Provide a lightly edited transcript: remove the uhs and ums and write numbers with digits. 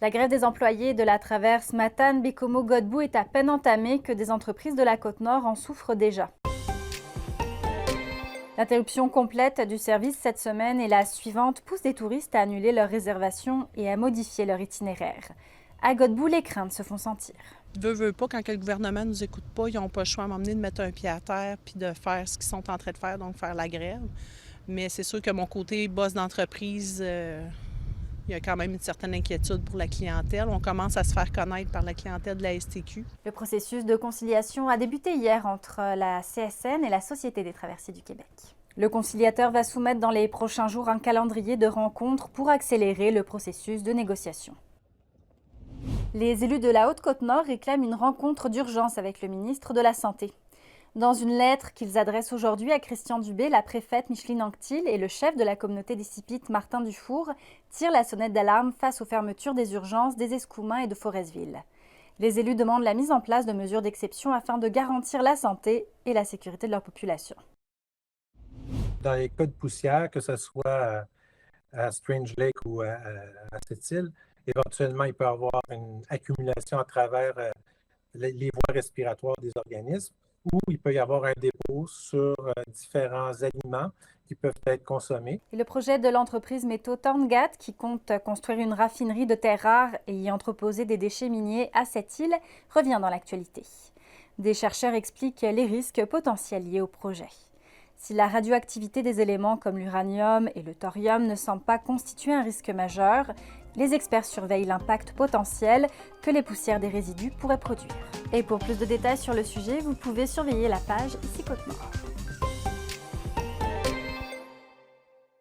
La grève des employés de la traverse Matane-Bécomo-Godbout est à peine entamée que des entreprises de la Côte-Nord en souffrent déjà. L'interruption complète du service cette semaine et la suivante pousse des touristes à annuler leurs réservations et à modifier leur itinéraire. À Godbout, les craintes se font sentir. Veut pas, quand le gouvernement ne nous écoute pas, ils n'ont pas le choix à m'emmener de mettre un pied à terre puis de faire ce qu'ils sont en train de faire, donc faire la grève. Mais c'est sûr que mon côté boss d'entreprise, il y a quand même une certaine inquiétude pour la clientèle. On commence à se faire connaître par la clientèle de la STQ. Le processus de conciliation a débuté hier entre la CSN et la Société des traversiers du Québec. Le conciliateur va soumettre dans les prochains jours un calendrier de rencontres pour accélérer le processus de négociation. Les élus de la Haute-Côte-Nord réclament une rencontre d'urgence avec le ministre de la Santé. Dans une lettre qu'ils adressent aujourd'hui à Christian Dubé, la préfète Micheline Anctil et le chef de la communauté des Sipites, Martin Dufour, tirent la sonnette d'alarme face aux fermetures des urgences des Escoumins et de Forestville. Les élus demandent la mise en place de mesures d'exception afin de garantir la santé et la sécurité de leur population. Dans les cas de poussière, que ce soit à Strange Lake ou à cette île, éventuellement, il peut y avoir une accumulation à travers les voies respiratoires des organismes, ou il peut y avoir un dépôt sur différents aliments qui peuvent être consommés. Et le projet de l'entreprise Métaux Torngat, qui compte construire une raffinerie de terres rares et y entreposer des déchets miniers à cette île, revient dans l'actualité. Des chercheurs expliquent les risques potentiels liés au projet. Si la radioactivité des éléments comme l'uranium et le thorium ne semble pas constituer un risque majeur, les experts surveillent l'impact potentiel que les poussières des résidus pourraient produire. Et pour plus de détails sur le sujet, vous pouvez surveiller la page Ici Côte-Nord.